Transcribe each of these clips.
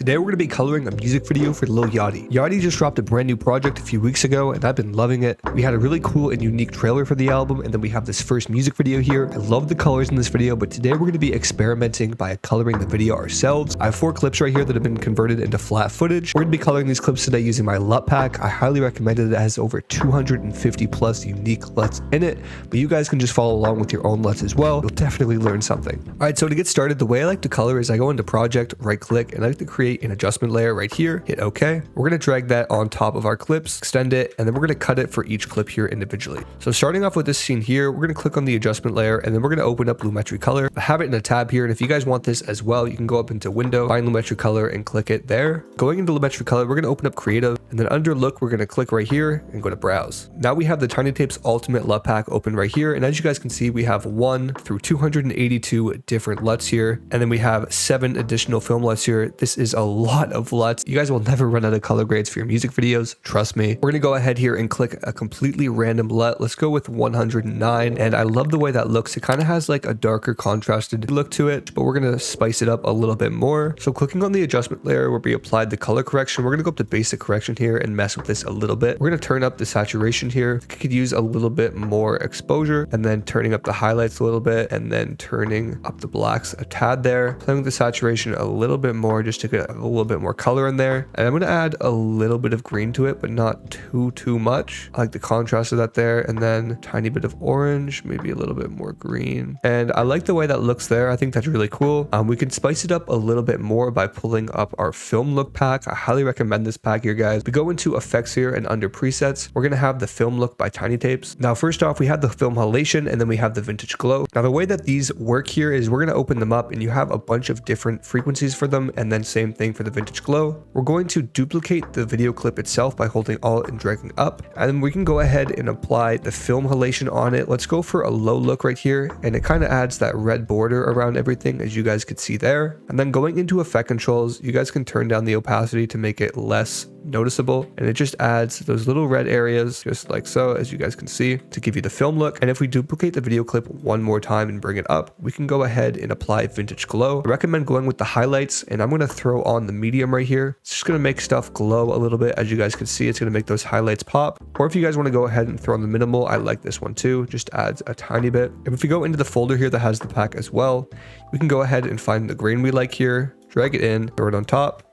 Today we're going to be coloring a music video for Lil Yachty. Yachty just dropped a brand new project a few weeks ago and I've been loving it. We had a really cool and unique trailer for the album, and then we have this first music video here. I love the colors in this video, but today we're going to be experimenting by coloring the video ourselves. I have 4 clips right here that have been converted into flat footage. We're going to be coloring these clips today using my Lut Pack. I highly recommend it. It has over 250 plus unique LUTs in it, but you guys can just follow along with your own LUTs as well. You'll definitely learn something. Alright, so to get started, the way I like to color is I go into project, right click, and I like to create an adjustment layer right here, hit OK. We're going to drag that on top of our clips, extend it, and then we're going to cut it for each clip here individually. So starting off with this scene here, we're going to click on the adjustment layer, and then we're going to open up lumetri color. I have it in a tab here, and if you guys want this as well, you can go up into window, find lumetri color, and click it there. Going into lumetri color, we're going to open up creative, and then under look, we're going to click right here and go to browse. Now we have the tinytapes ultimate Lut Pack open right here, and as you guys can see, we have 1 through 282 different LUTs here, and then we have 7 additional film LUTs here. This is a lot of LUTs. You guys will never run out of color grades for your music videos, trust me. We're gonna go ahead here and click a completely random LUT. Let's go with 109, and I love the way that looks. It kind of has like a darker contrasted look to it, but we're gonna spice it up a little bit more. So clicking on the adjustment layer where we applied the color correction, we're gonna go up to basic correction here and mess with this a little bit. We're gonna turn up the saturation here. I could use a little bit more exposure, and then turning up the highlights a little bit, and then turning up the blacks a tad there, playing with the saturation a little bit more just to get a little bit more color in there. And I'm going to add a little bit of green to it, but not too much. I like the contrast of that there, and then a tiny bit of orange, maybe a little bit more green. And I like the way that looks there. I think that's really cool. We can spice it up a little bit more by pulling up our film look pack. I highly recommend this pack here, guys. We go into effects here, and under presets, we're going to have the film look by tinytapes. Now, first off, we have the film halation, and then we have the vintage glow. Now, the way that these work here is we're going to open them up, and you have a bunch of different frequencies for them, and then same thing for the vintage glow. We're going to duplicate the video clip itself by holding Alt and dragging up, and then we can go ahead and apply the film halation on it. Let's go for a low look right here, and it kind of adds that red border around everything, as you guys could see there. And then going into effect controls, you guys can turn down the opacity to make it less noticeable, and it just adds those little red areas just like so, as you guys can see, to give you the film look. And if we duplicate the video clip one more time and bring it up, we can go ahead and apply vintage glow. I recommend going with the highlights, and I'm going to throw on the medium right here. It's just going to make stuff glow a little bit. As you guys can see, it's going to make those highlights pop. Or if you guys want to go ahead and throw on the minimal, I like this one too, just adds a tiny bit. And if we go into the folder here that has the pack as well, we can go ahead and find the grain we like here, drag it in, throw it on top,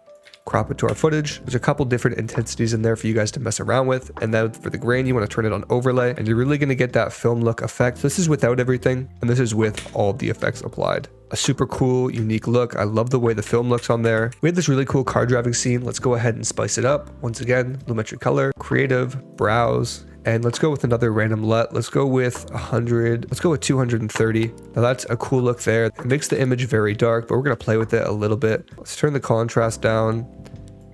crop it to our footage. There's a couple different intensities in there for you guys to mess around with. And then for the grain, you want to turn it on overlay, and you're really going to get that film look effect. So this is without everything, and this is with all the effects applied. A super cool, unique look. I love the way the film looks on there. We have this really cool car driving scene. Let's go ahead and spice it up. Once again, lumetri color, creative, browse, and let's go with another random LUT. Let's go with 100. Let's go with 230. Now that's a cool look there. It makes the image very dark, but we're going to play with it a little bit. Let's turn the contrast down,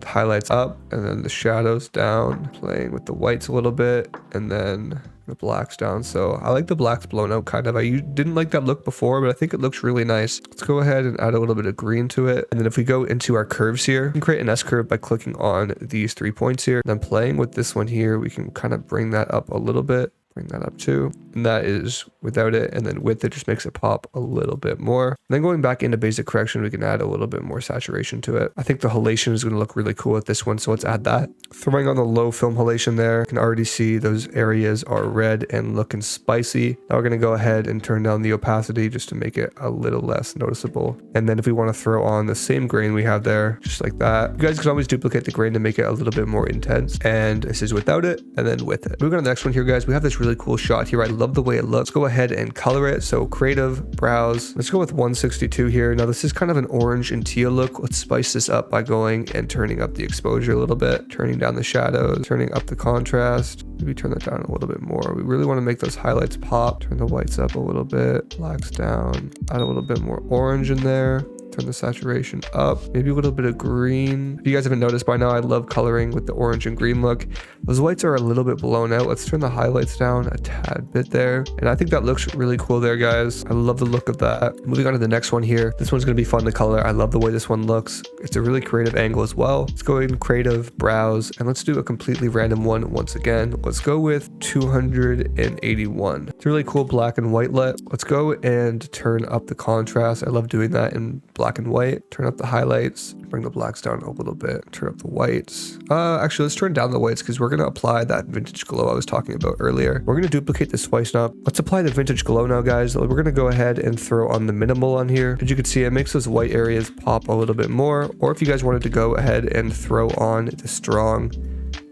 the highlights up, and then the shadows down, playing with the whites a little bit, and then the blacks down. So I like the blacks blown out kind of. I didn't like that look before, but I think it looks really nice. Let's go ahead and add a little bit of green to it. And then if we go into our curves here, we can create an S curve by clicking on these 3 points here. Then playing with this one here, we can kind of bring that up a little bit. Bring that up too, and that is without it, and then with it just makes it pop a little bit more. And then going back into basic correction, we can add a little bit more saturation to it. I think the halation is going to look really cool with this one, so let's add that. Throwing on the low film halation there, you can already see those areas are red and looking spicy. Now we're going to go ahead and turn down the opacity just to make it a little less noticeable. And then if we want to throw on the same grain we have there, just like that, you guys can always duplicate the grain to make it a little bit more intense. And this is without it, and then with it. Moving on to the next one here, guys, we have this really cool shot here. I love the way it looks. Let's go ahead and color it. So creative, browse. Let's go with 162 here. Now this is kind of an orange and teal look. Let's spice this up by going and turning up the exposure a little bit, turning down the shadows, turning up the contrast. Maybe turn that down a little bit more. We really want to make those highlights pop. Turn the whites up a little bit, blacks down, add a little bit more orange in there. Turn the saturation up, maybe a little bit of green. If you guys haven't noticed by now, I love coloring with the orange and green look. Those whites are a little bit blown out. Let's turn the highlights down a tad bit there. And I think that looks really cool there, guys. I love the look of that. Moving on to the next one here. This one's going to be fun to color. I love the way this one looks. It's a really creative angle as well. Let's go in creative, browse, and let's do a completely random one once again. Let's go with 281. It's a really cool black and white LUT. Let's go and turn up the contrast. I love doing that in black black and white, turn up the highlights, bring the blacks down a little bit, turn up the whites. Actually, let's turn down the whites because we're going to apply that vintage glow I was talking about earlier. We're going to duplicate the spice knob. Let's apply the vintage glow now, guys. We're going to go ahead and throw on the minimal on here. As you can see, it makes those white areas pop a little bit more. Or if you guys wanted to go ahead and throw on the strong,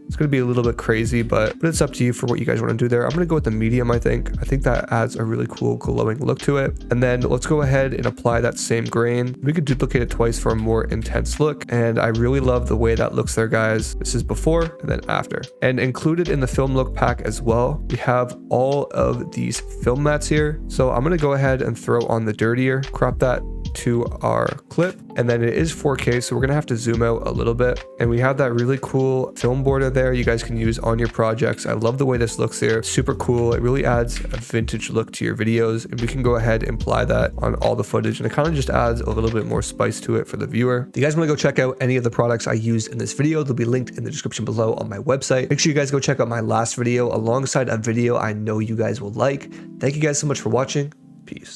it's going to be a little bit crazy, but it's up to you for what you guys want to do there. I'm going to go with the medium, I think. I think that adds a really cool glowing look to it. And then let's go ahead and apply that same grain. We could duplicate it twice for a more intense look. And I really love the way that looks there, guys. This is before and then after. And included in the film look pack as well, we have all of these film mats here. So I'm going to go ahead and throw on the dirtier, crop that to our clip, and then it is 4K, so we're gonna have to zoom out a little bit. And we have that really cool film border there you guys can use on your projects. I love the way this looks here. Super cool. It really adds a vintage look to your videos, and we can go ahead and apply that on all the footage, and it kind of just adds a little bit more spice to it for the viewer. If you guys want to go check out any of the products I used in this video, they'll be linked in the description below on my website. Make sure you guys go check out my last video alongside a video I know you guys will like. Thank you guys so much for watching. Peace.